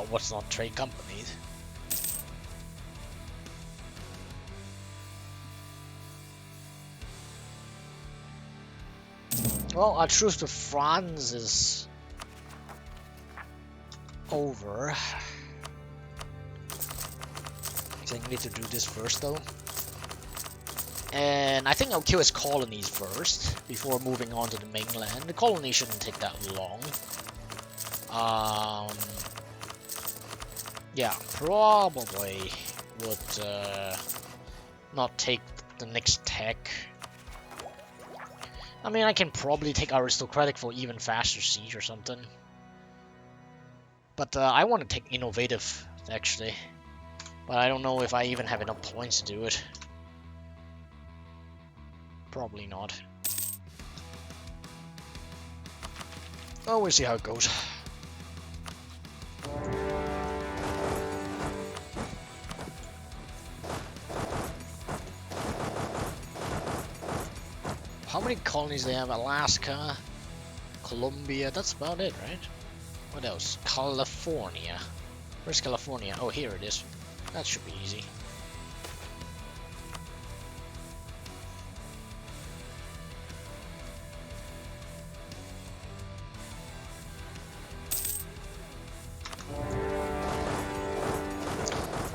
What's not trade companies? Well, our truce with France is over. I think we need to do this first though. And I think I'll kill his colonies first, before moving on to the mainland. The colony shouldn't take that long. Yeah, probably would not take the next tech. I mean, I can probably take aristocratic for even faster siege or something. But I want to take innovative, actually. But I don't know if I even have enough points to do it. Probably not. Oh, we'll see how it goes. How many colonies they have? Alaska, Colombia, that's about it, right? What else? California. Where's California? Oh, here it is. That should be easy.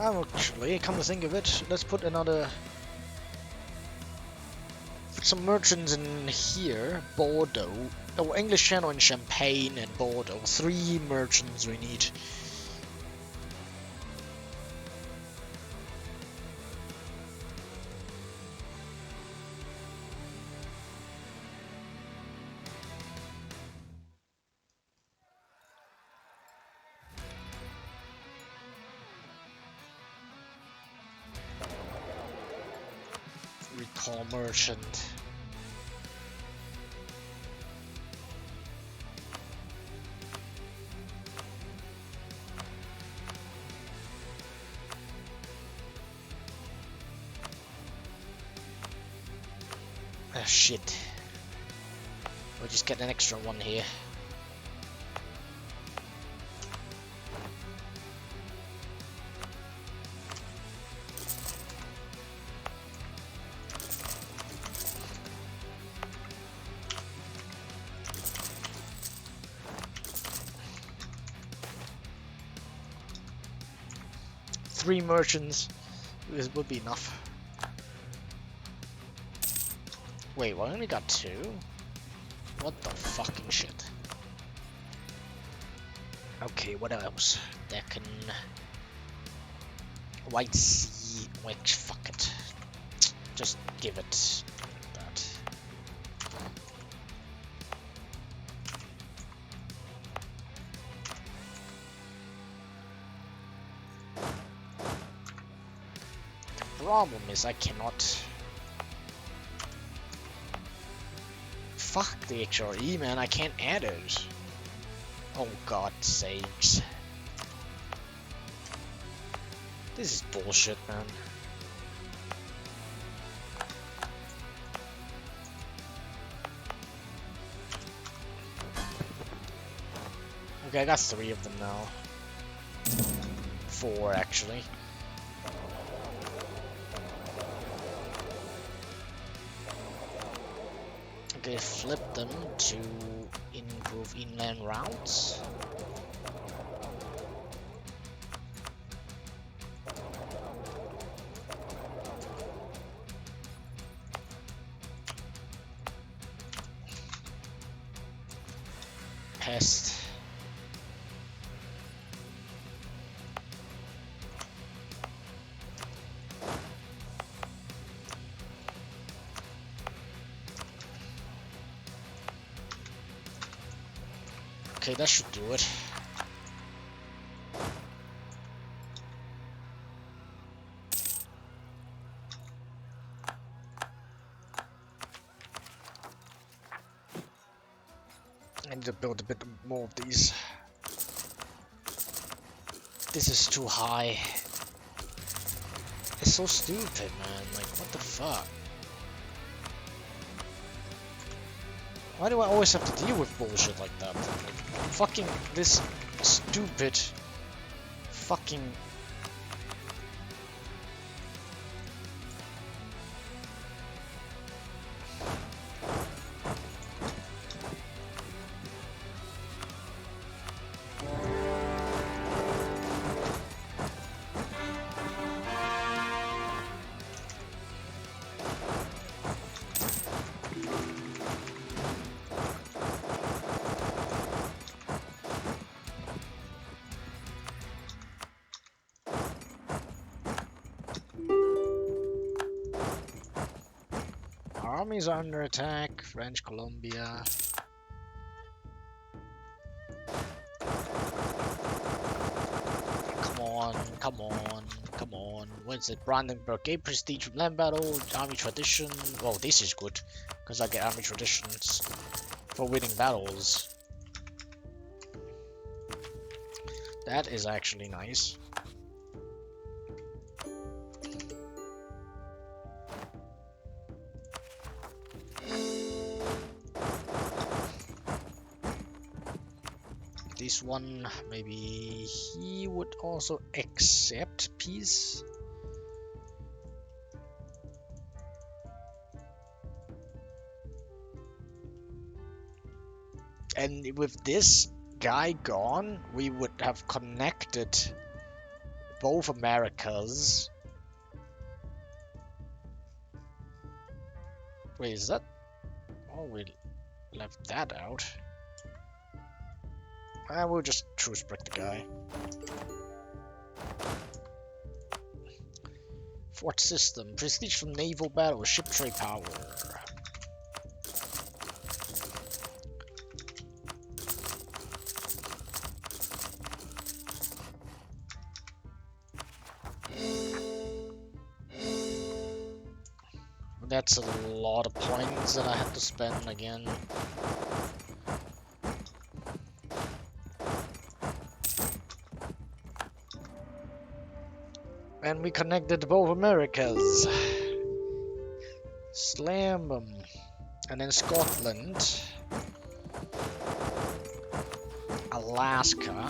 Actually, come to think of it, let's put some merchants in here. Bordeaux. Oh, English Channel and Champagne and Bordeaux. 3 merchants we need. Recall merchant. Ah, shit. We'll just get an extra one here. Three merchants. This would be enough. Wait, well, I only got 2? What the fucking shit? Okay, what else? Deccan. White Sea. Wait, fuck it. Just give it that. The problem is I cannot. Fuck the HRE, man, I can't add it. Oh, God's sakes. This is bullshit, man. Okay, I got 3 of them now. 4, actually. Okay, flip them to improve inland routes. Pest. Okay, that should do it. I need to build a bit more of these. This is too high. It's so stupid, man. Like, what the fuck? Why do I always have to deal with bullshit like that? Like, fucking this stupid fucking... Armies are under attack. French Colombia. Come on, come on, come on. What's it? Brandenburg Gate prestige from land battle. Army tradition. Well, this is good because I get army traditions for winning battles. That is actually nice. This one, maybe he would also accept peace. And with this guy gone, we would have connected both Americas. Wait, is that? Oh, we left that out. We'll just truce break the guy. Fort system. Prestige from naval battle. Ship trade power. That's a lot of points that I have to spend again. And we connected both Americas. Slam them. And then Scotland. Alaska.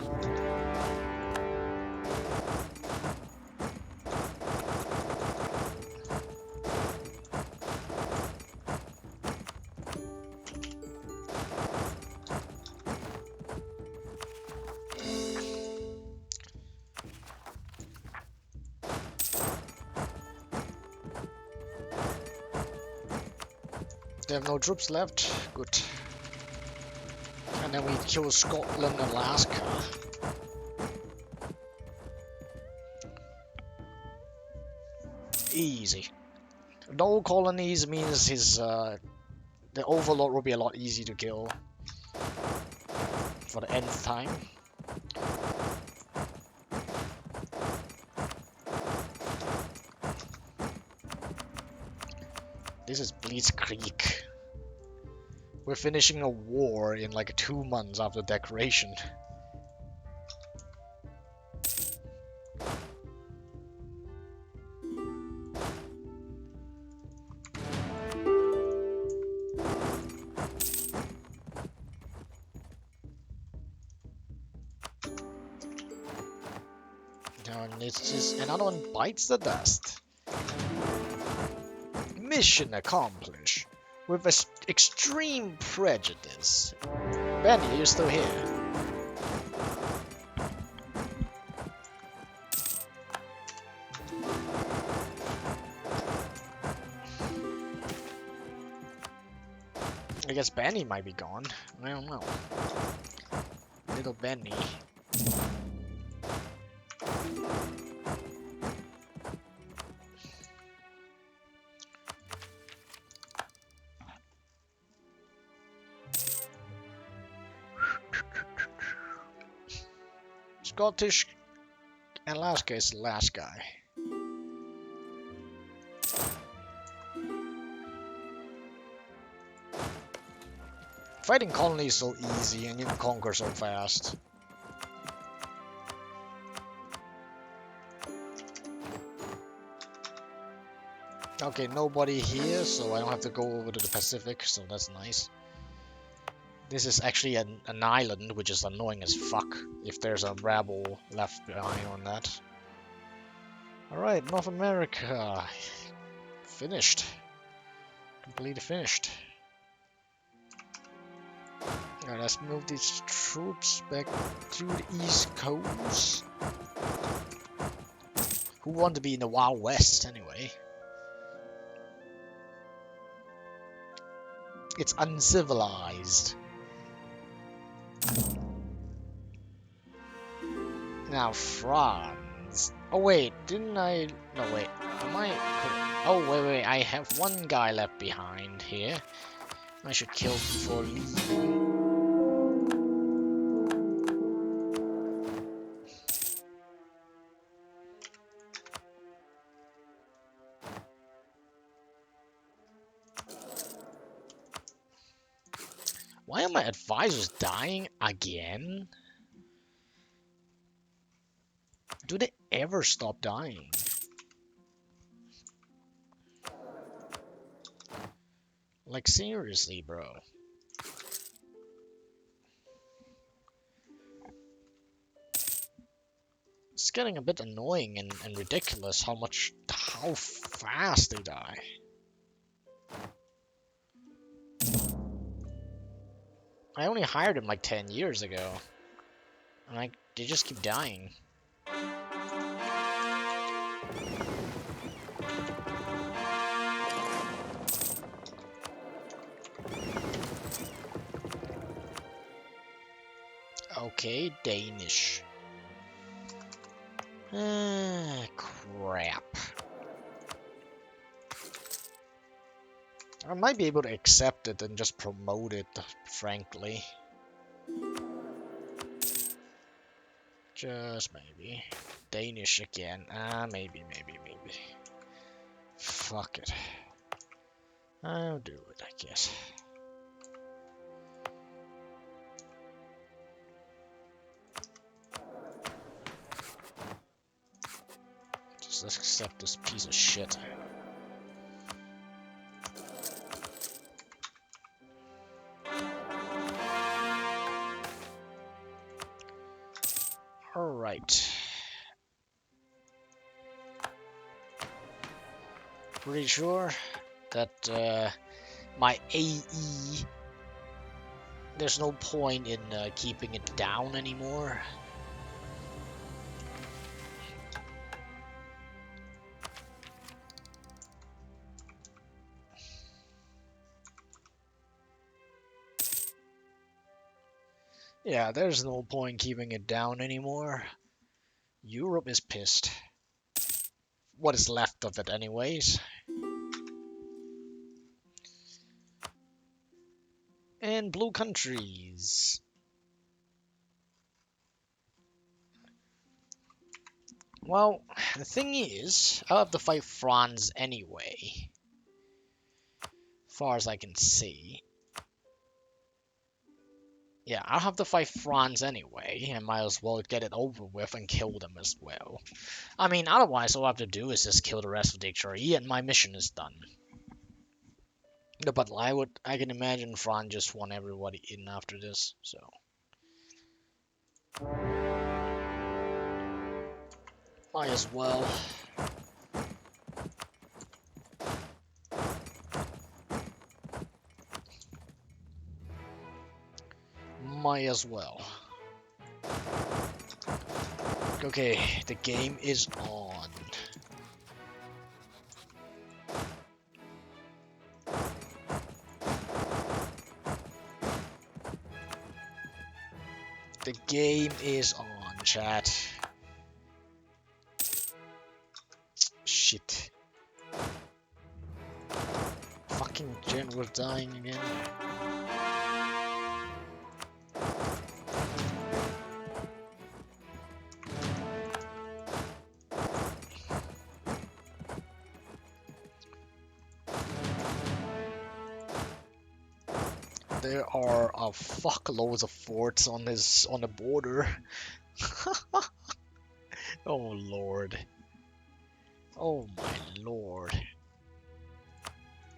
They have no troops left. Good. And then we kill Scotland, Alaska. Easy. No colonies means his the overlord will be a lot easier to kill for the nth time. This is Blitzkrieg. We're finishing a war in like 2 months after declaration. And it's just another one bites the dust. Mission accomplished. With extreme prejudice. Benny, you're still here. I guess Benny might be gone. I don't know. Little Benny. Scottish Alaska is the last guy. Fighting colonies is so easy and you can conquer so fast. Okay, nobody here, so I don't have to go over to the Pacific, so that's nice. This is actually an island, which is annoying as fuck if there's a rabble left behind on that. Alright, North America. Finished. Completely finished. Alright, let's move these troops back to the East Coast. Who want to be in the Wild West, anyway? It's uncivilized. Now, France. Oh, wait, didn't I... No, wait. Am I... Oh, wait, I have one guy left behind here. I should kill him before leaving. Why are my advisors dying again? Do they ever stop dying? Like, seriously, bro. It's getting a bit annoying and ridiculous how fast they die. I only hired him like 10 years ago. And they just keep dying. Okay, Danish. Crap. I might be able to accept it and just promote it, frankly. Just maybe. Danish again. Maybe. Fuck it. I'll do it, I guess. Just accept this piece of shit. Alright. Pretty sure that my AE, there's no point in keeping it down anymore. Yeah, there's no point keeping it down anymore. Europe is pissed. What is left of it anyways. And blue countries. Well, the thing is, I'll have to fight France anyway. As far as I can see. Yeah, I'll have to fight France anyway. I might as well get it over with and kill them as well. I mean, otherwise all I have to do is just kill the rest of the HRE and my mission is done. But I can imagine France just want everybody in after this, so. Might as well. Might as well. Okay, the game is on. The game is on, chat. Shit. Fucking general dying again. There are fuckloads of forts on the border. Oh lord. Oh my lord.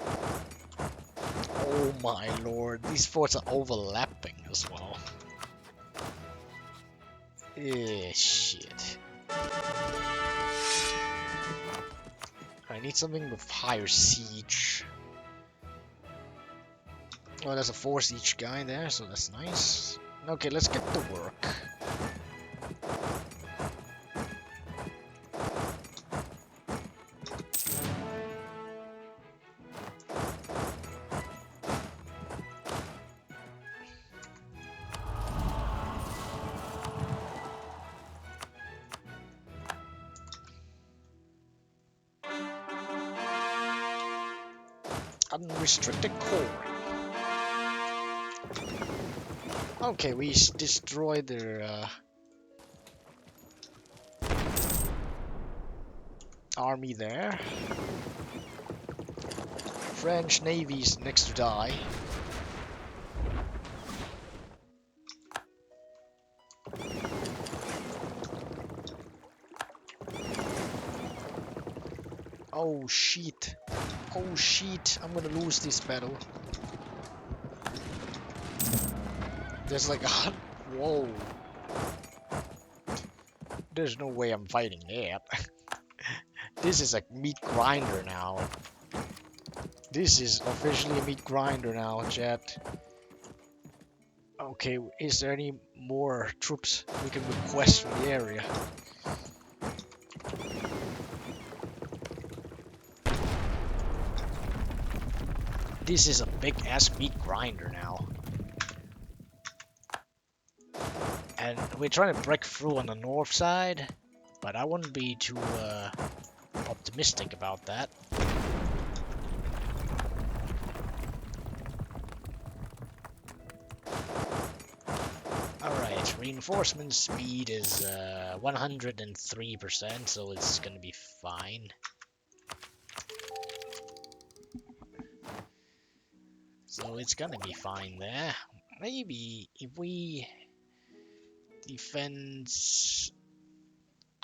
Oh my lord. These forts are overlapping. as well. Shit. I need something with higher siege. Oh, there's a 4 siege guy there, so that's nice. Okay, let's get to work. Unrestricted core. Okay, we destroyed their army there. French Navy's next to die. Oh shit. Oh shit, I'm gonna lose this battle. There's like a... Whoa. There's no way I'm fighting that. This is a meat grinder now. This is officially a meat grinder now, chat. Okay, is there any more troops we can request from the area? This is a big ass meat grinder now. And we're trying to break through on the north side, but I wouldn't be too optimistic about that. Alright, reinforcement speed is 103%, so it's gonna be fine. So it's gonna be fine there. Maybe if we defense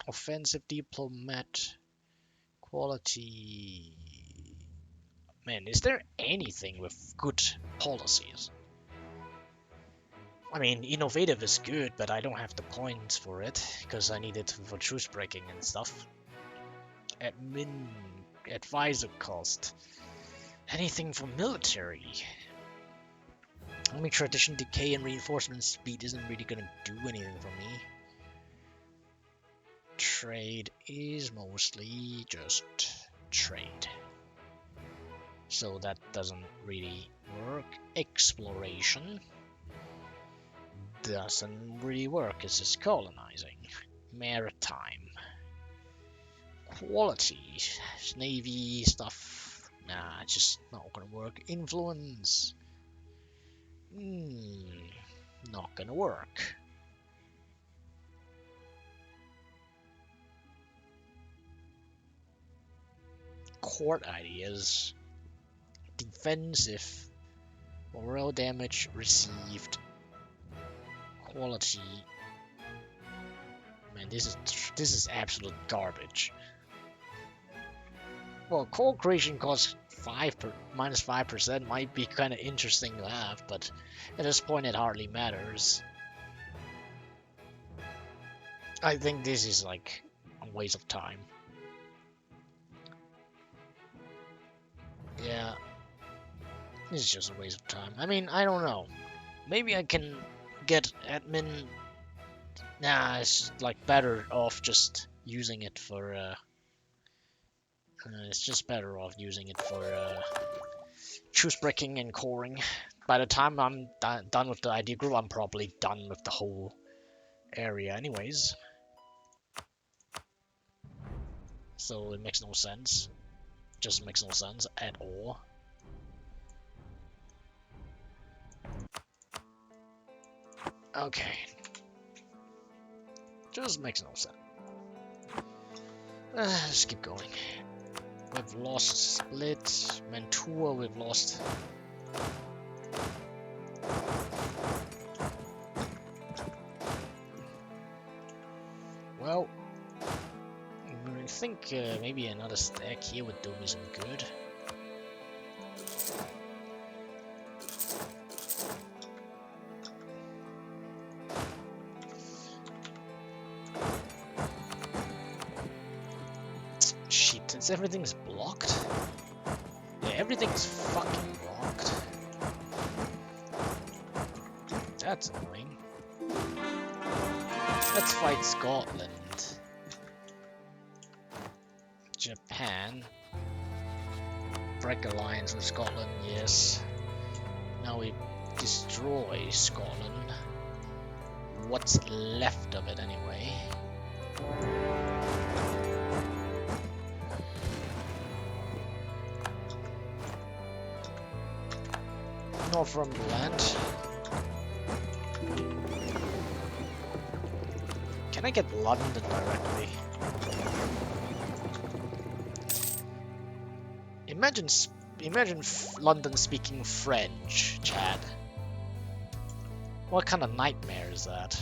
offensive diplomat quality. Man, is there anything with good policies? I mean, innovative is good, but I don't have the points for it because I need it for truce breaking and stuff. Admin advisor cost. Anything for military? I mean, tradition, decay, and reinforcement speed isn't really gonna do anything for me. Trade is mostly just trade. So that doesn't really work. Exploration doesn't really work, it's just colonizing. Maritime. Quality. Navy stuff. Nah, it's just not gonna work. Influence. Not gonna work. Court ideas. Defensive. Morale damage received. Quality. Man, this is absolute garbage. Well, core creation costs minus 5% might be kind of interesting to have, but at this point it hardly matters. I think this is like a waste of time. Yeah, this is just a waste of time. I mean, I don't know. Maybe I can get admin. Nah, it's like better off just using it for. It's just better off using it for truce breaking and coring. By the time I'm done with the idea group, I'm probably done with the whole area anyways. So it makes no sense. Just makes no sense at all. Okay. Just makes no sense. Let's keep going. We've lost Split. Mantua, we've lost. Well, I think maybe another stack here would do me some good. Shit, everything's blocked? Yeah, everything's fucking blocked. That's annoying. Let's fight Scotland. Japan. Break alliance with Scotland, yes. Now we destroy Scotland. What's left of it anyway? Northumberland. Can I get London directly? Imagine London speaking French, Chad. What kind of nightmare is that?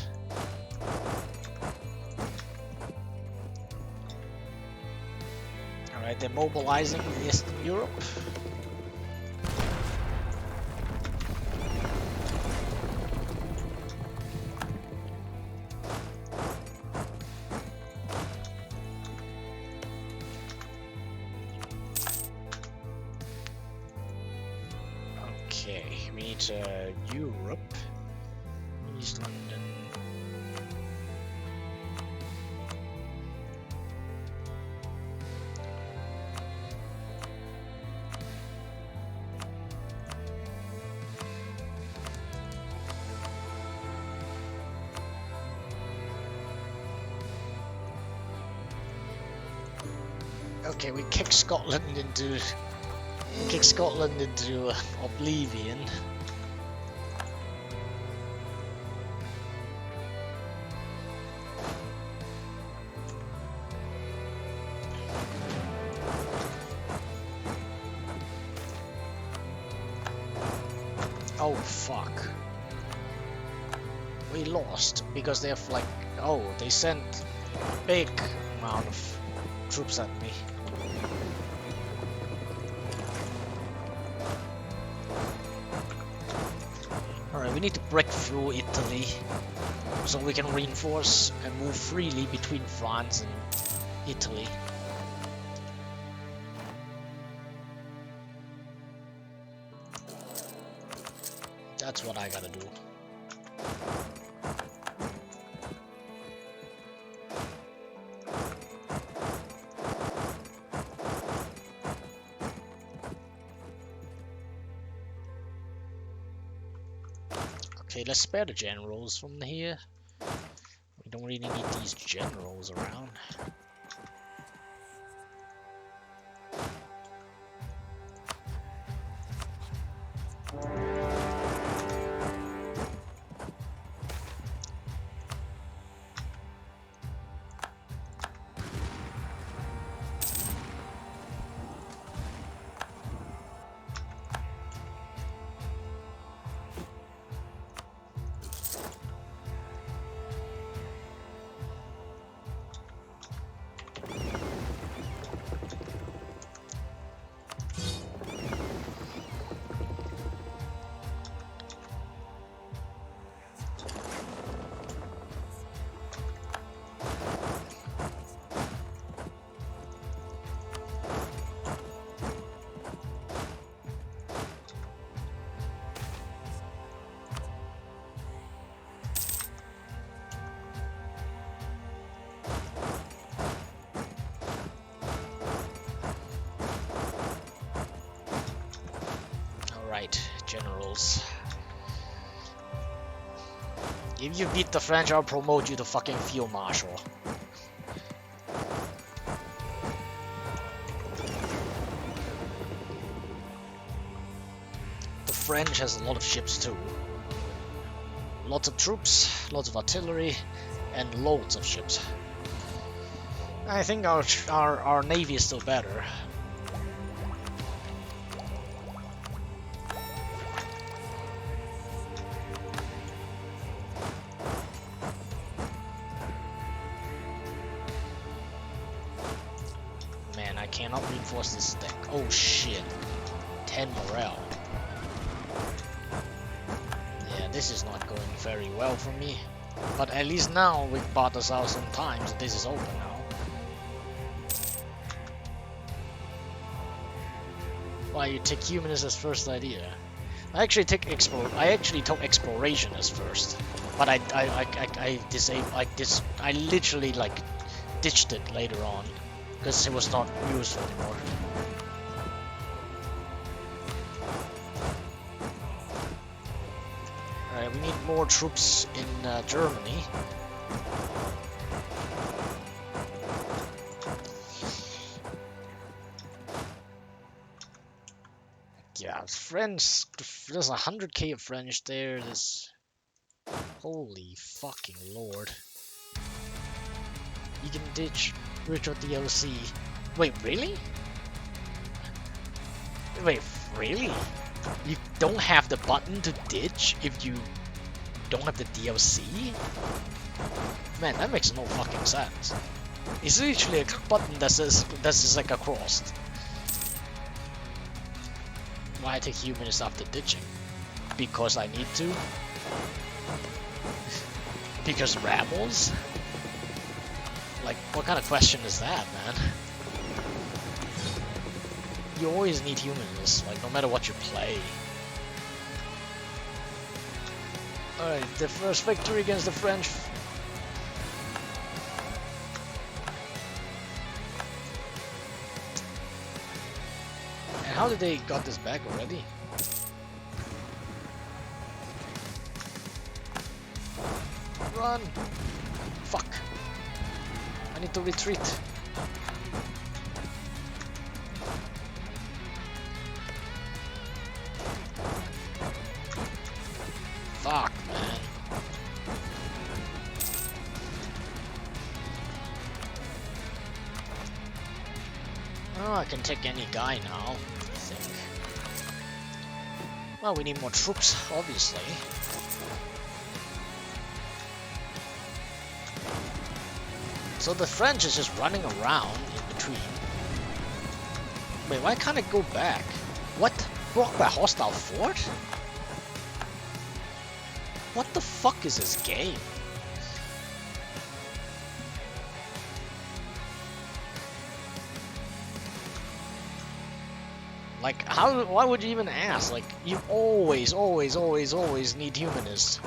Alright, they're mobilizing in Eastern Europe. Okay, we need Europe, East London. Okay, we kick Scotland into oblivion. Oh fuck. We lost because they have like, oh, they sent a big amount of troops at me. Alright, we need to break through Italy so we can reinforce and move freely between France and Italy. That's what I gotta do. Okay, let's spare the generals from here. We don't really need these generals around. Generals. If you beat the French, I'll promote you to fucking field marshal. The French has a lot of ships too. Lots of troops, lots of artillery, and loads of ships. I think our navy is still better. Cannot reinforce this deck. Oh shit. 10 morale. Yeah, this is not going very well for me. But at least now we bought us out some time, so this is open now. Why you take humanist as first idea? I actually took exploration as first, but I literally like ditched it later on because it was not useful anymore. Alright, we need more troops in Germany. Yeah, French. There's 100k of French there. There's. Holy fucking lord. You can ditch Richard DLC. Wait, really? Wait, really? You don't have the button to ditch if you don't have the DLC? Man, that makes no fucking sense. It's literally a button that says like a cross. Why take humanists after ditching? Because I need to? Because rebels? Like, what kind of question is that, man? You always need humanists, like, no matter what you play. Alright, the first victory against the French. And how did they got this back already? Run! Fuck. I need to retreat. Fuck, man. Oh, I can take any guy now, I think. Well, we need more troops, obviously. So the French is just running around in between. Wait, why can't it go back? What? Blocked by hostile fort? What the fuck is this game? Like, why would you even ask? Like, you always need humanists.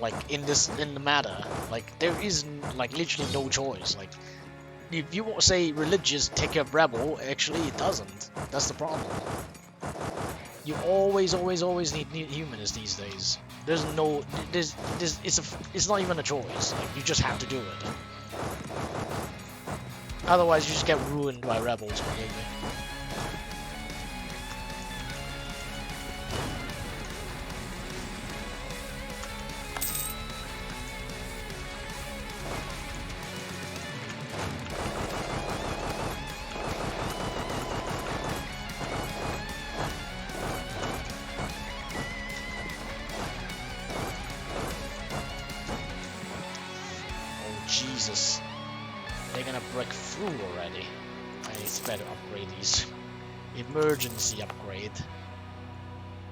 Like, in the matter. Like, there is, like, literally no choice. Like, if you say religious take care of rebel, actually it doesn't. That's the problem. You always need humanists these days. There's no, it's not even a choice. Like, you just have to do it. Otherwise, you just get ruined by rebels completely. Jesus, they're gonna break through already. I better upgrade these. Emergency upgrade.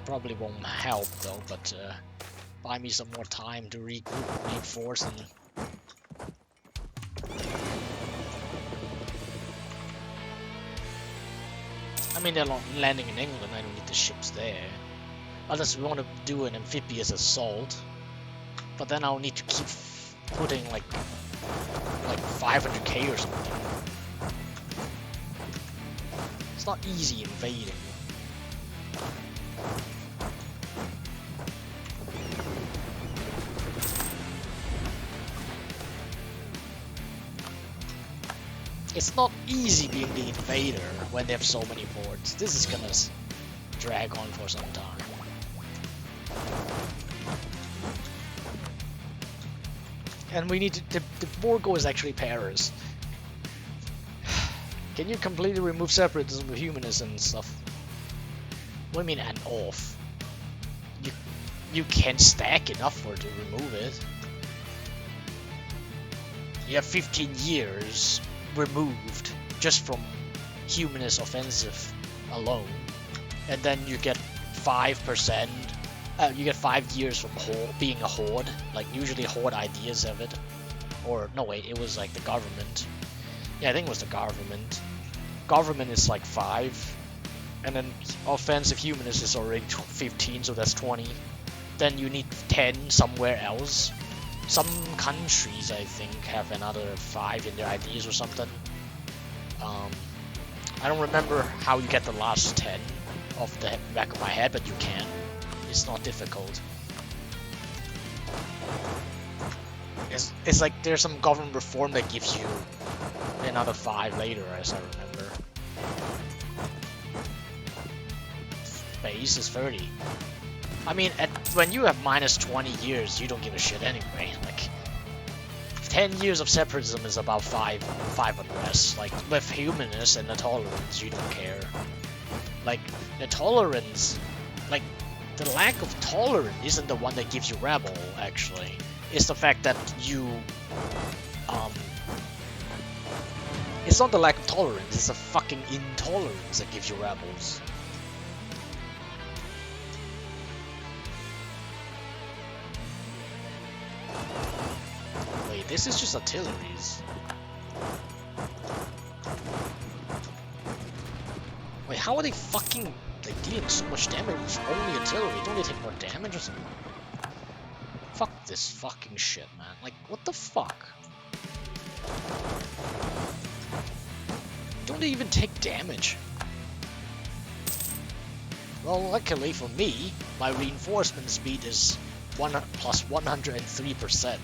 Probably won't help though, but buy me some more time to regroup, reinforce, and I mean, they're not landing in England. I don't need the ships there, unless we want to do an amphibious assault. But then I'll need to keep putting like 500k or something. It's not easy invading. It's not easy being the invader when they have so many forts. This is gonna drag on for some time. And we need to, the board goal is actually Paris. Can you completely remove separatism with humanism and stuff? What do you mean and off? You can stack enough for it to remove it. You have 15 years removed just from humanist offensive alone. And then you get 5%. You get 5 years from being a horde. Like, usually horde ideas of it. Or, no wait, it was like the government. Yeah, I think it was the government. Government is like 5. And then offensive humanist is already 15, so that's 20. Then you need 10 somewhere else. Some countries, I think, have another 5 in their IDs or something. I don't remember how you get the last 10 off the back of my head, but you can. It's not difficult. It's like there's some government reform that gives you another 5 later, as I remember. Base is 30. I mean, when you have minus 20 years, you don't give a shit anyway. Like, 10 years of separatism is about 5 unrest. Like, with humanists and the tolerance, you don't care. Like, the tolerance, like, the lack of tolerance isn't the one that gives you rebel, actually. It's the fact that you, it's not the lack of tolerance, it's the fucking intolerance that gives you rebels. Wait, this is just artilleries. Wait, how are they fucking like dealing so much damage with only artillery? Don't they take more damage or something? Fuck this fucking shit, man. Like, what the fuck? Don't they even take damage? Well, luckily for me, my reinforcement speed is plus 103%.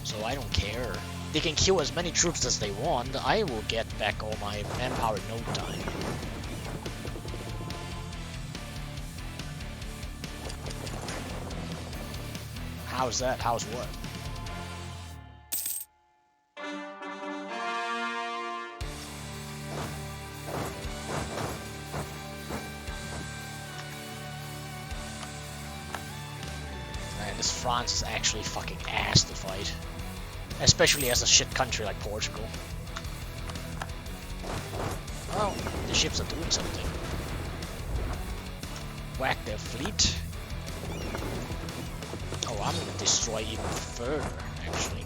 So I don't care. They can kill as many troops as they want. I will get back all my manpower in no time. How's that? How's what? Man, this France is actually fucking ass to fight. Especially as a shit country like Portugal. Well, the ships are doing something. Whack their fleet. Oh, I'm gonna destroy even further, actually.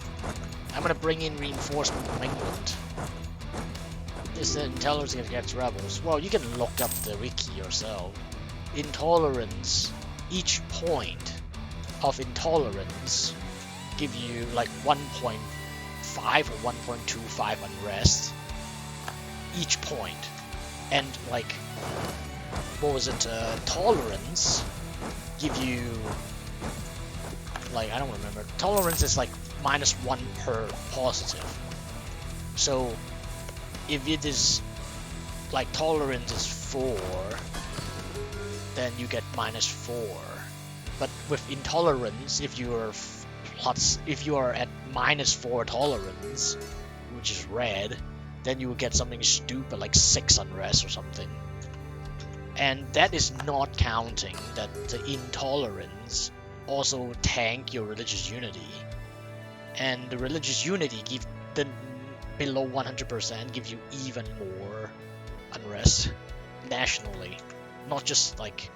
I'm gonna bring in reinforcement from England. Is the intolerance against rebels? Well, you can look up the wiki yourself. Intolerance, each point of intolerance give you like 1.5 or 1.25 unrest. Each point. And like, what was it, tolerance give you, like, I don't remember. Tolerance is like -1 per positive. So if it is like tolerance is 4, then you get -4. But with intolerance, if you are at -4 tolerance, which is red, then you will get something stupid like 6 unrest or something. And that is not counting that the intolerance also tank your religious unity. And the religious unity give the below 100% give you even more unrest nationally, not just like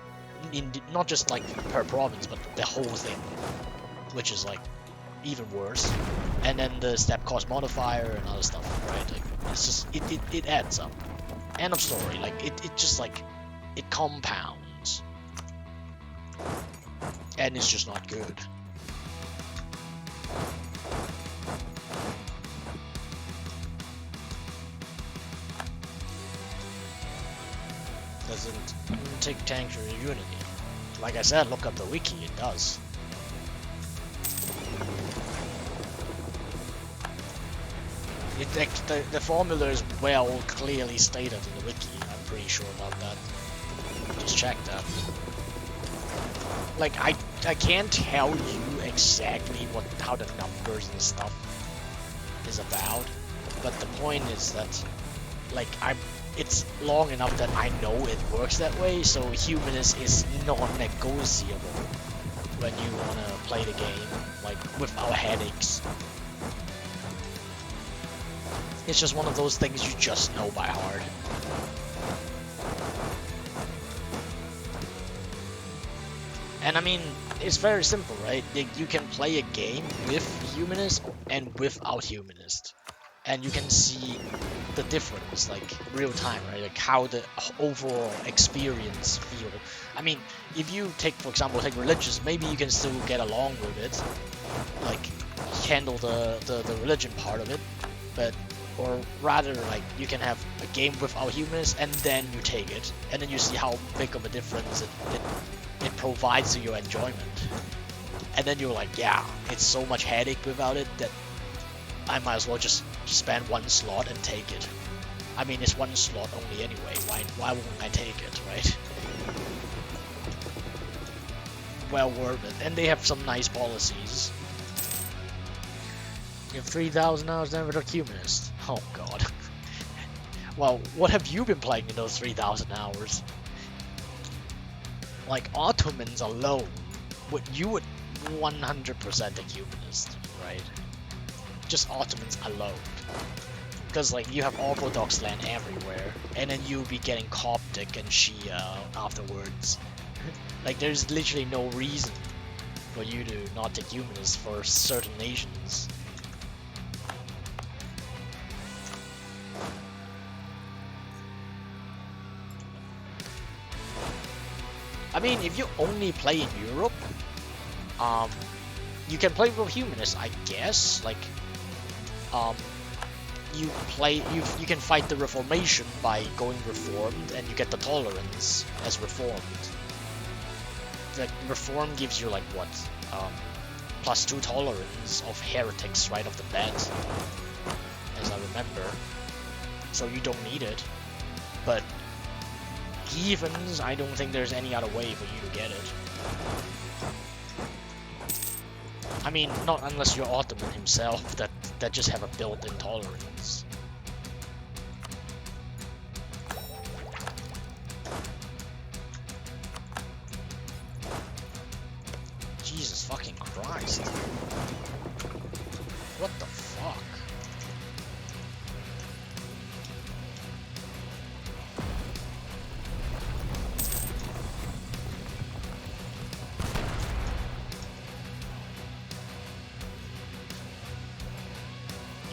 per province, but the whole thing, which is like even worse. And then the step cost modifier and other stuff, right? Like, it's just it adds up. End of story. Like it just like it compounds, and it's just not good. Doesn't take tanks for unity. Like I said, look up the wiki, it does. The formula is well clearly stated in the wiki, I'm pretty sure about that. Just check that. Like, I can't tell you exactly how the numbers and stuff is about, but the point is that, like, it's long enough that I know it works that way, so humanist is non-negotiable when you wanna play the game, like, without headaches. It's just one of those things you just know by heart. And I mean, it's very simple, right? You can play a game with humanist and without humanist. and you can see the difference, like real time, right? Like how the overall experience feel. I mean, if you take, for example, take religious, maybe you can still get along with it, like handle the religion part of it, but or rather like you can have a game without humans and then you take it, and then you see how big of a difference it provides to your enjoyment, and then you're like, yeah, it's so much headache without it that I might as well just spend one slot and take it. I mean, it's one slot only anyway. Why wouldn't I take it, right? Well worth it. And they have some nice policies. You have 3,000 hours then with a humanist. Oh god. Well, what have you been playing in those 3,000 hours? Like Ottomans alone, you would 100% a humanist, right? Just Ottomans alone, because like you have Orthodox land everywhere, and then you'll be getting Coptic and Shia afterwards. Like there's literally no reason for you to not take humanists for certain nations. I mean, if you only play in Europe, you can play with humanists, I guess. Like you can fight the Reformation by going Reformed, and you get the tolerance as Reformed. The Reform gives you like what, +2 tolerance of heretics right off the bat, as I remember. So you don't need it. But heathens, I don't think there's any other way for you to get it. I mean, not unless you're Ottoman himself, that just have a built-in tolerance. Jesus fucking Christ. What the fuck?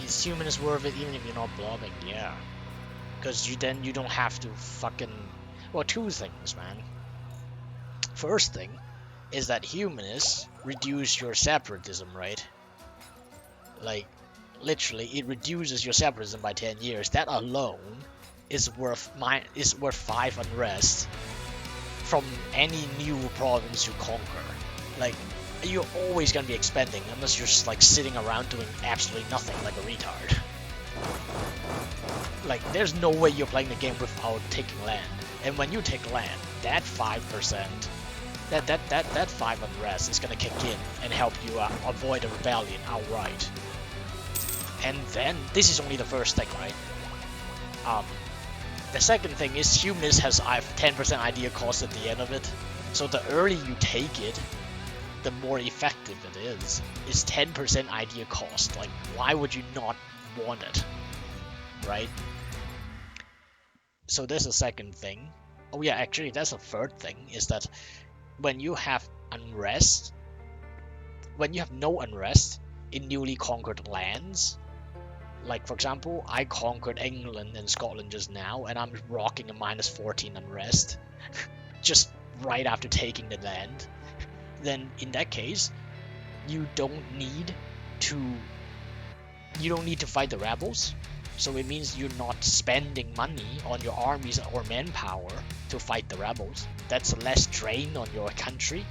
Is humanist worth it even if you're not blobbing? Yeah. Because you don't have to fucking... Well, two things, man. First thing is that humanists reduce your separatism, right? Like, literally, it reduces your separatism by 10 years. That alone is worth 5 unrest from any new province you conquer. Like, you're always gonna be expanding unless you're just like sitting around doing absolutely nothing like a retard. Like, there's no way you're playing the game without taking land. And when you take land, that 5%, that 5 unrest is gonna kick in and help you avoid a rebellion outright. And then, this is only the first thing, right? The second thing is humanist has 10% idea cost at the end of it. So the earlier you take it, the more effective it is. It's 10% idea cost. Like, why would you not want it? Right? So there's a second thing. Oh yeah, actually that's a third thing, is that when you have unrest, when you have no unrest in newly conquered lands, like for example, I conquered England and Scotland just now, and I'm rocking a -14 unrest, just right after taking the land, then in that case, you don't need to fight the rebels. So it means you're not spending money on your armies or manpower to fight the rebels. That's less drain on your country.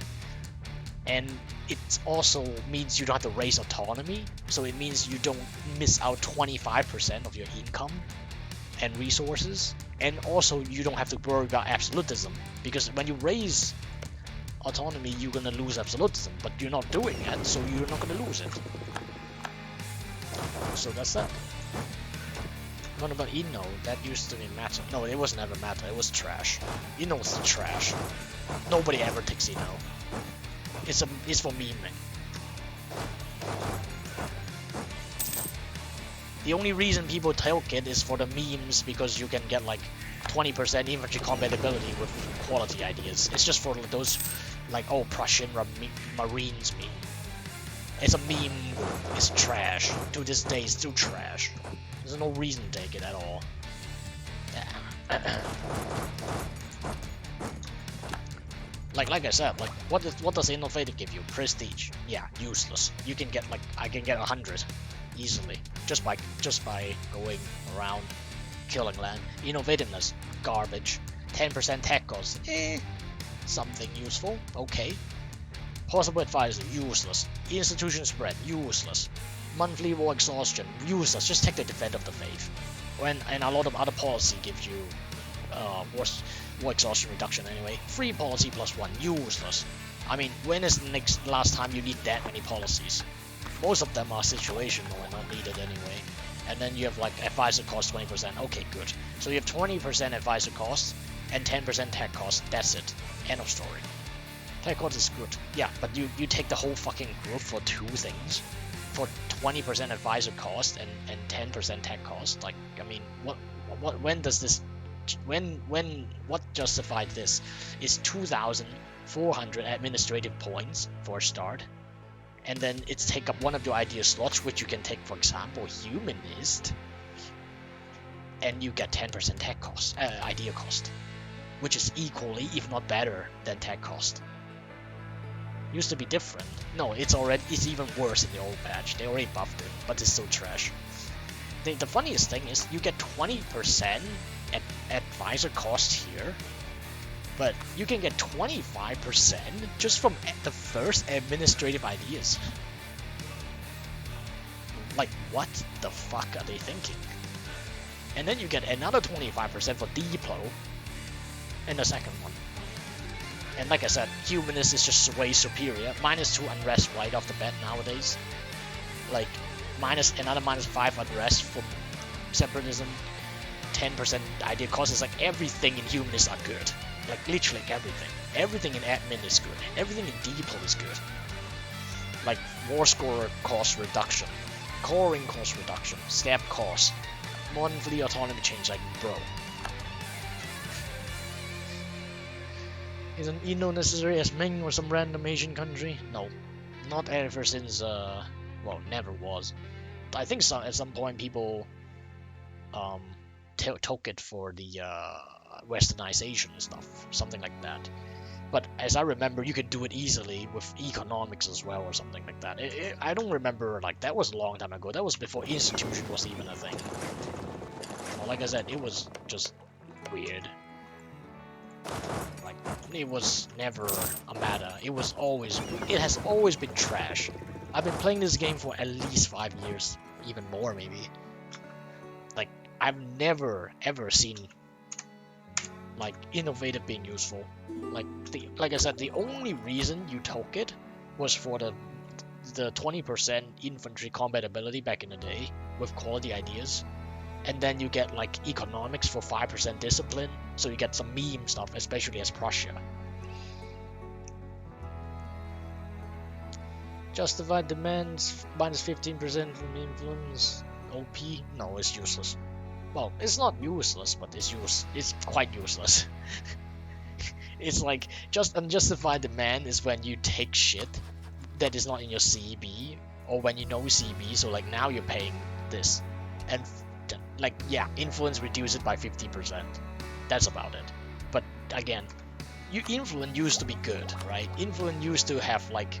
And it also means you don't have to raise autonomy. So it means you don't miss out 25% of your income and resources. And also you don't have to worry about absolutism. Because when you raise autonomy, you're gonna lose absolutism. But you're not doing it, so you're not gonna lose it. So that's that. What about Inno? That used to be meta. No, it was never meta. It was trash. Inno's trash. Nobody ever takes Inno. It's for memeing. The only reason people take it is for the memes, because you can get like 20% infantry compatibility with quality ideas. It's just for those like, oh, Prussian Marines meme. It's a meme. It's trash. To this day, it's still trash. There's no reason to take it at all. Like I said, like what does innovative give you? Prestige. Yeah, useless. You can get like I can get 100 easily just by going around killing land. Innovativeness, garbage. 10% tech cost, something useful. Okay. Possible advisor, useless. Institution spread, useless. Monthly war exhaustion, useless. Just take the defend of the faith. And a lot of other policy gives you war exhaustion reduction anyway. Free policy +1, useless. I mean, when is the last time you need that many policies? Most of them are situational and not needed anyway. And then you have like advisor cost 20%. Okay, good. So you have 20% advisor cost and 10% tech cost. That's it. End of story. Tech cost is good. Yeah, but you take the whole fucking group for two things. For 20% advisor cost and 10% tech cost. Like, I mean, when does this what justified this is 2,400 administrative points for a start, and then it's take up one of your idea slots, which you can take, for example, humanist, and you get 10% tech cost, idea cost, which is equally, if not better, than tech cost. Used to be different. No, it's even worse in the old patch. They already buffed it, but it's still trash. The funniest thing is you get 20% advisor cost here, but you can get 25% just from the first administrative ideas. Like, what the fuck are they thinking? And then you get another 25% for Diplo in the second one. And like I said, humanist is just way superior. -2 unrest right off the bat nowadays. Like, another -5 unrest from separatism. 10% idea cost is like everything in humanists are good. Like literally everything. Everything in admin is good. Everything in Depot is good. Like war score cost reduction, coring cost reduction, step cost, monthly autonomy change. Like, bro, is an Inno necessary as Ming or some random Asian country? No, not ever since well, never was. I think at some point people took it for the westernization and stuff, something like that. But as I remember, you could do it easily with economics as well or something like that. I don't remember, like, that was a long time ago. That was before institution was even a thing. Well, like I said, it was just weird. Like, it was never a matter. It has always been trash. I've been playing this game for at least 5 years, even more maybe. Like, I've never ever seen like innovative being useful. Like I said, the only reason you took it was for the 20% infantry combat ability back in the day with quality ideas, and then you get like economics for 5% discipline, so you get some meme stuff, especially as Prussia. Justified demands -15% from influence. OP? No, it's useless. Well, it's not useless, but it's quite useless. It's like just unjustified demand is when you take shit that is not in your CB, or when you know CB, so like now you're paying this, and like, yeah, influence reduce it by 50%. That's about it. But again, influence used to be good, right? Influence used to have like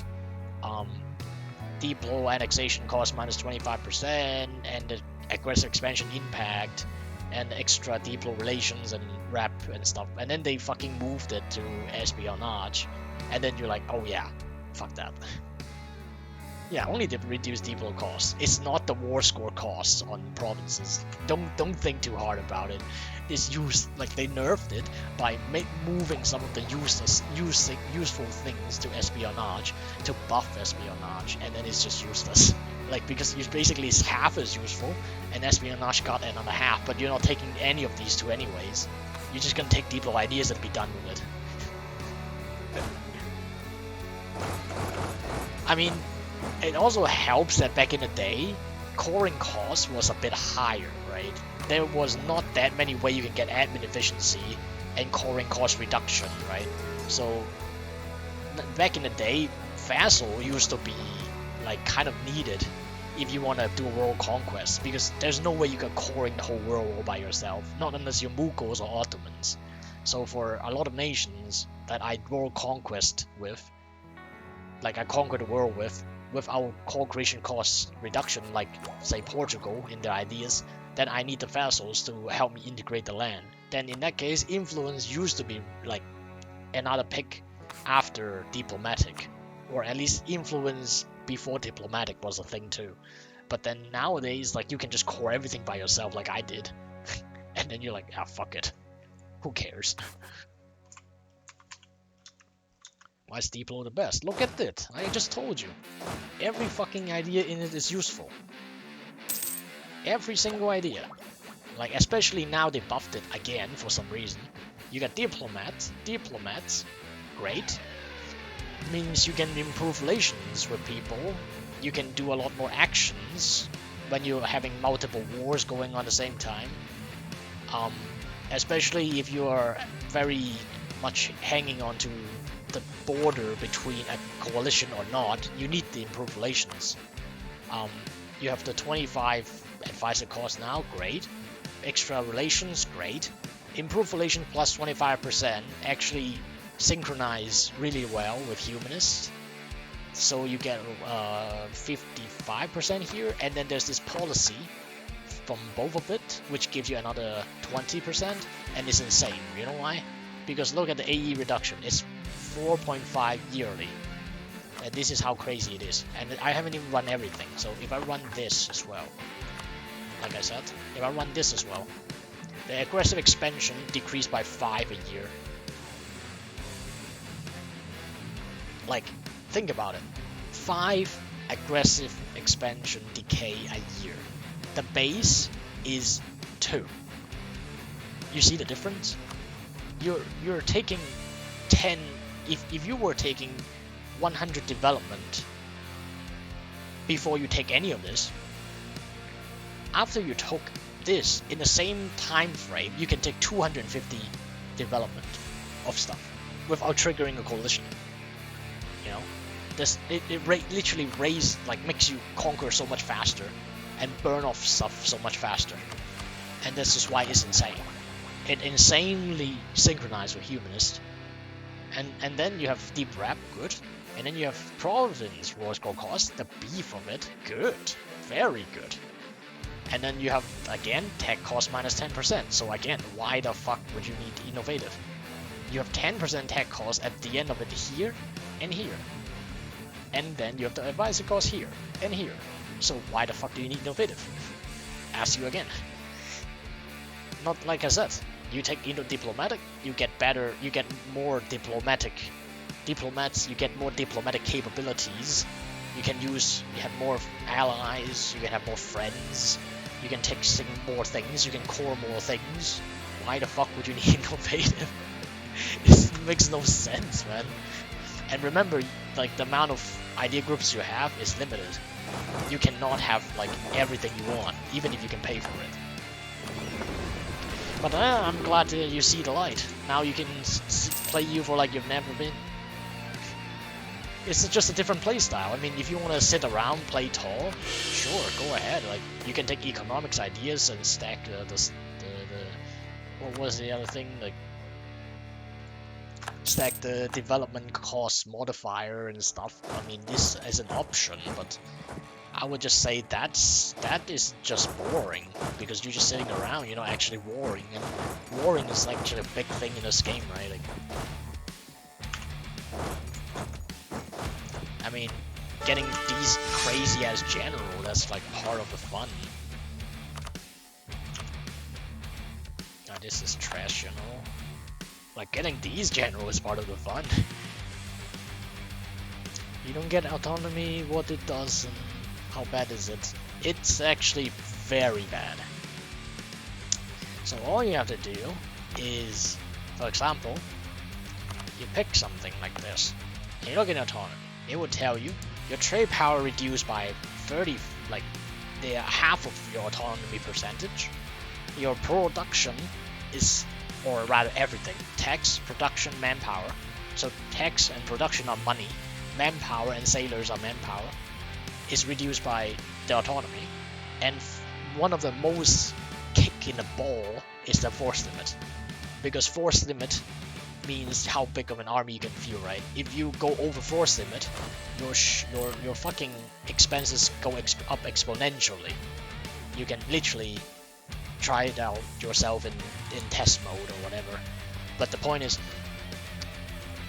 deep low annexation cost -25%, and the aggressive expansion impact, and extra deep low relations and rep and stuff. And then they fucking moved it to espionage, and then you're like, oh yeah, fuck that. Yeah, only the reduced depot costs. It's not the war score costs on provinces. Don't think too hard about it. It's like they nerfed it by moving some of the useful things to espionage, to buff espionage, and then it's just useless. Like, because basically it's half as useful, and espionage got another half, but you're not taking any of these two anyways. You're just gonna take depot ideas and be done with it. I mean, it also helps that back in the day, coring cost was a bit higher, right? There was not that many ways you can get admin efficiency and coring cost reduction, right? So back in the day, vassal used to be like kind of needed if you want to do a world conquest, because there's no way you can coring the whole world all by yourself, not unless you're Mughals or Ottomans. So for a lot of nations that I world conquest with, like I conquer the world with, without co-creation cost reduction, like say Portugal in their ideas, then I need the vassals to help me integrate the land. Then in that case, influence used to be like another pick after diplomatic, or at least influence before diplomatic was a thing too. But then nowadays, like you can just core everything by yourself like I did. And then you're like, ah, fuck it. Who cares? Why is Diplo the best? Look at it. I just told you. Every fucking idea in it is useful. Every single idea. Like, especially now they buffed it again for some reason. You got diplomats. Great. Means you can improve relations with people. You can do a lot more actions when you're having multiple wars going on at the same time. Especially if you are very much hanging on to the border between a coalition or not, you need the improved relations. You have the 25 advisor cost now, great. Extra relations, great. Improved relations plus 25% actually synchronize really well with humanists. So you get 55% here, and then there's this policy from both of it, which gives you another 20%, and it's insane. You know why? Because look at the AE reduction. It's 4.5 yearly. And this is how crazy it is. And I haven't even run everything. So if I run this as well, like I said, if I run this as well, the aggressive expansion decreased by 5 a year. Like, think about it. 5 aggressive expansion decay a year. The base is 2. You see the difference? You're taking 10. If you were taking 100 development before you take any of this, after you took this in the same time frame, you can take 250 development of stuff without triggering a coalition. You know, this literally makes you conquer so much faster and burn off stuff so much faster, and this is why it's insane. It insanely synchronized with humanist, and then you have deep rap, good, and then you have province wars cost, the beef of it, good, very good. And then you have, again, tech cost minus 10%. So again, why the fuck would you need innovative? You have 10% tech cost at the end of it here and here. And then you have the advisor cost here and here. So why the fuck do you need innovative? Ask you again. Not like I said, you take into diplomatic, you get better, you get more diplomatic diplomats, you get more diplomatic capabilities. You have more allies, you can have more friends, you can take more things, you can core more things. Why the fuck would you need innovative? It makes no sense, man. And remember, like, the amount of idea groups you have is limited. You cannot have, like, everything you want, even if you can pay for it. But I'm glad you see the light. Now you can play EU4 like you've never been. It's just a different playstyle. I mean, if you want to sit around, play tall, sure, go ahead. Like, you can take economics ideas and stack the what was the other thing? Like, stack the development cost modifier and stuff. I mean, this is an option, but I would just say that is just boring, because you're just sitting around, you're not actually warring, and warring is actually a big thing in this game, right? Like, I mean, getting these crazy as general, that's like part of the fun. Now this is trash, you know? Like, getting these general is part of the fun. You don't get autonomy, what it does, and how bad is it? It's actually very bad. So all you have to do is, for example, you pick something like this, and you look at autonomy. It would tell you your trade power reduced by 30, like half of your autonomy percentage. Your production is, or rather everything, tax, production, manpower. So tax and production are money, manpower and sailors are manpower, is reduced by the autonomy, and one of the most kick in the ball is the force limit, because force limit means how big of an army you can fuel, right? If you go over force limit, your fucking expenses go up exponentially. You can literally try it out yourself in test mode or whatever. But the point is,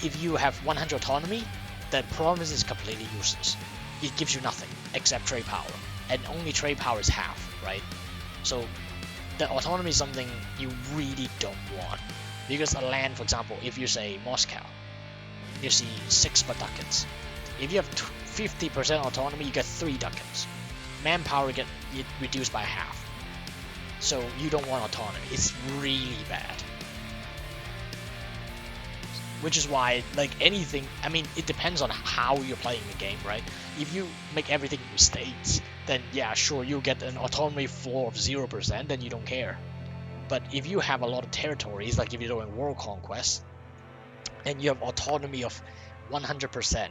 if you have 100 autonomy, the province is completely useless. It gives you nothing except trade power, and only trade power is half, right? So the autonomy is something you really don't want. Because a land, for example, if you say Moscow, you see 6 ducats. If you have 50% autonomy, you get 3 ducats. Manpower get reduced by half. So you don't want autonomy. It's really bad. Which is why, like anything, I mean, it depends on how you're playing the game, right? If you make everything states, then yeah, sure, you'll get an autonomy floor of 0%, then you don't care. But if you have a lot of territories, like if you're doing world conquest, and you have autonomy of 100%,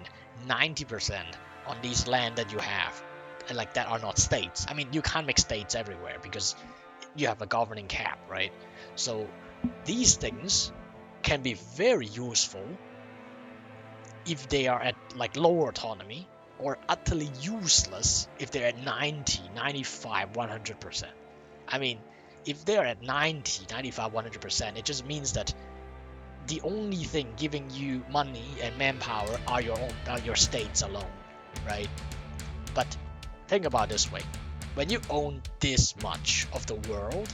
90% on these land that you have, and like that are not states. I mean, you can't make states everywhere because you have a governing cap, right? So these things can be very useful if they are at like lower autonomy, or utterly useless if they're at 90, 95, 100%. I mean, if they're at 90, 95, 100%, it just means that the only thing giving you money and manpower are your states alone, right? But think about it this way. When you own this much of the world,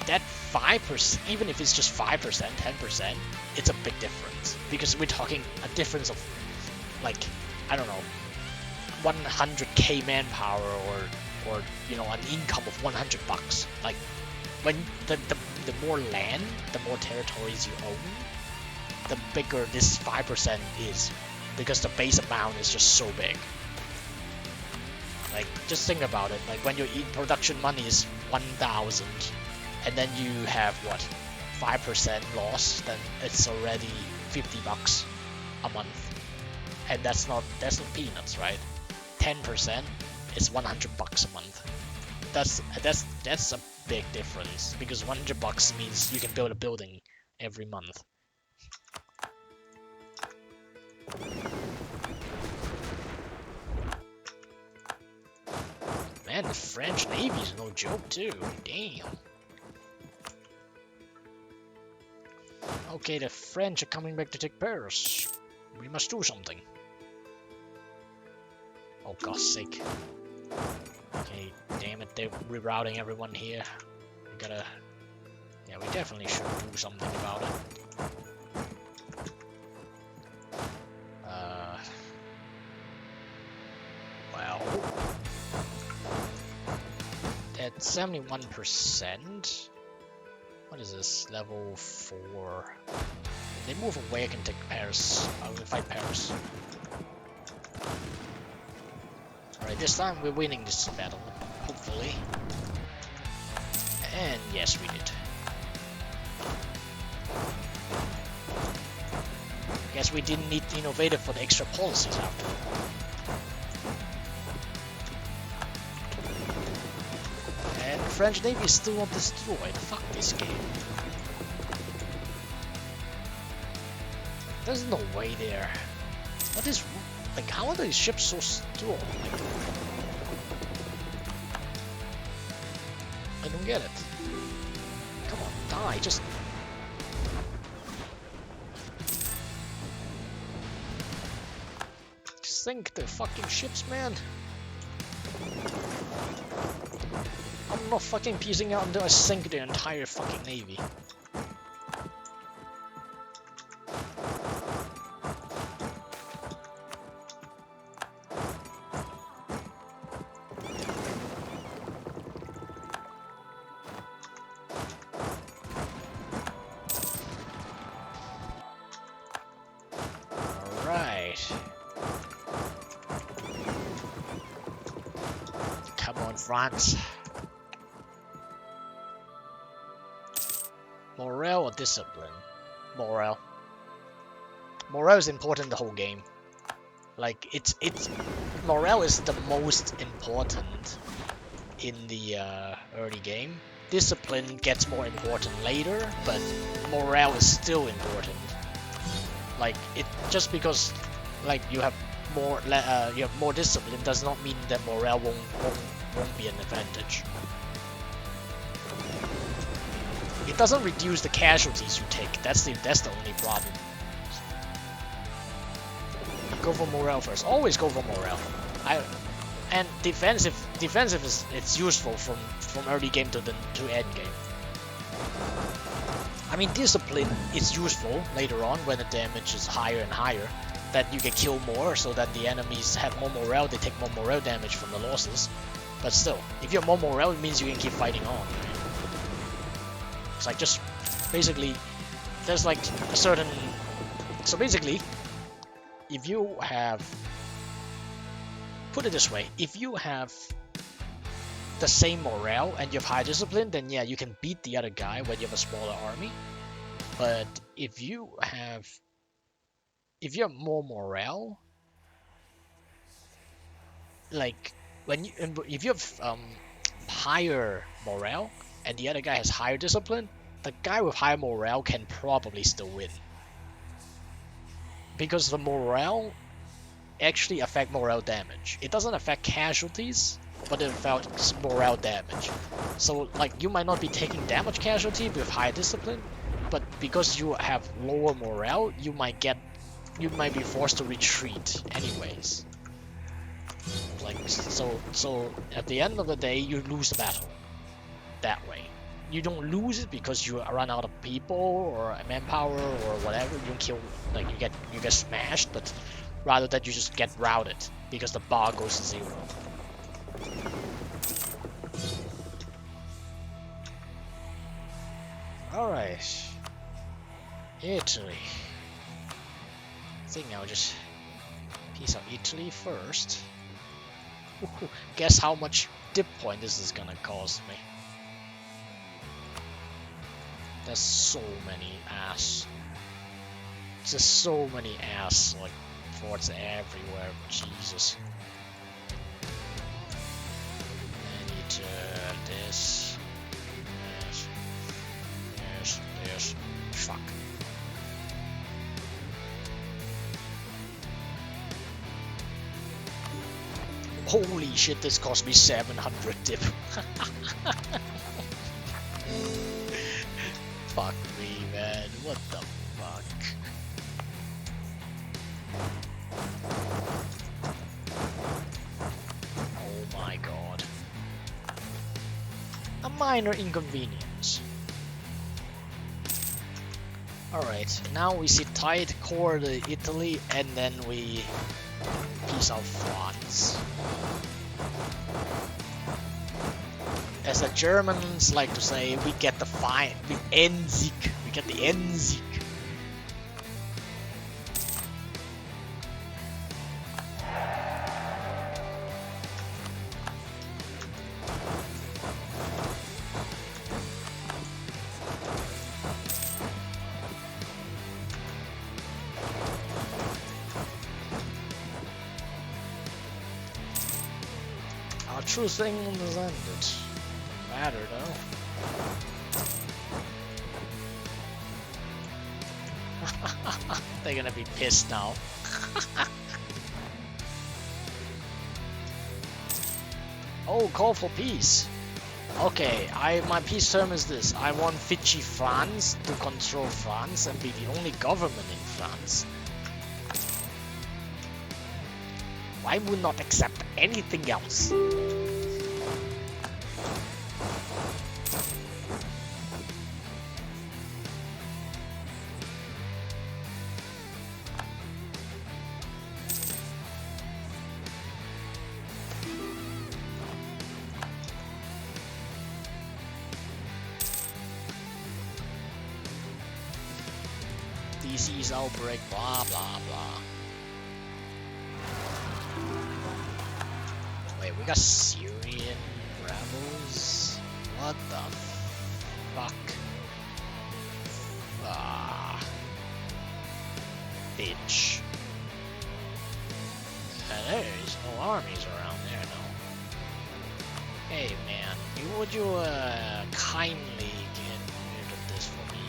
that 5%, even if it's just 5%, 10%, it's a big difference. Because we're talking a difference of, like, I don't know, 100k manpower, or you know, an income of $100. Like, when the more land, the more territories you own, the bigger this 5% is, because the base amount is just so big. Like, just think about it. Like, when your production money is 1,000, and then you have what, 5% loss, then it's already $50 a month, and that's not peanuts, right? 10% is $100 a month. That's a big difference, because $100 means you can build a building every month. Man, the French Navy is no joke too. Damn. Okay, the French are coming back to take Paris. We must do something. Oh, God's sake. Okay, damn it, they're rerouting everyone here. We gotta... Yeah, we definitely should do something about it. Well... At 71%... What is this? Level 4... If they move away, I can take Paris. I will fight Paris. Alright, this time we're winning this battle, hopefully. And yes, we did. Guess we didn't need innovative for the extra policies after all. And the French Navy is still not destroyed. Fuck this game. There's no way there. What is... Like, how are these ships so strong? Like, I don't get it. Come on, die, just... Sink the fucking ships, man. I'm not fucking piecing out until I sink the entire fucking navy. France. Morale or discipline? Morale. Morale is important in the whole game. Like it's morale is the most important in the early game. Discipline gets more important later, but morale is still important. Like it just because like you have more discipline does not mean that morale won't be an advantage. It doesn't reduce the casualties you take. That's the only problem. Go for morale first. Always go for morale. And defensive is it's useful from early game to end game. I mean, discipline is useful later on when the damage is higher and higher, that you can kill more, so that the enemies have more morale. They take more morale damage from the losses. But still, if you have more morale, it means you can keep fighting on. It's like just basically there's like a certain. So basically, if you have, put it this way, if you have the same morale and you have high discipline, then yeah, you can beat the other guy when you have a smaller army. But if you have more morale, like if you have higher morale and the other guy has higher discipline, the guy with higher morale can probably still win. Because the morale actually affect morale damage. It doesn't affect casualties, but it affects morale damage. So like you might not be taking damage casualty with high discipline, but because you have lower morale, you might be forced to retreat anyways. Like so at the end of the day, you lose the battle that way. You don't lose it because you run out of people or manpower or whatever. You don't kill, like you get smashed, but rather that you just get routed because the bar goes to 0. Alright. Italy. I think I'll just piece out Italy first. Guess how much dip point this is gonna cost me. There's so many ass. Just so many ass like forts everywhere. Jesus. I need this. Yes. Fuck. Holy shit, this cost me 700 dip. Fuck me, man. What the fuck? Oh my god. A minor inconvenience. Alright, now we sit tight, core the Italy, and then we piece out France. As the Germans like to say, we get the Endsieg. We get the Endsieg. Our true thing is ended. Matter though. They're gonna be pissed now. Oh, call for peace. Okay, my peace term is this. I want Vichy France to control France and be the only government in France. I would not accept anything else. Disease outbreak, blah blah blah. Wait, we got Syrian rebels? What the fuck? Ah, bitch. armies around there, no? Hey man, would you kindly get rid of this for me?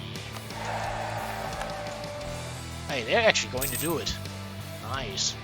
Hey, they're actually going to do it. Nice.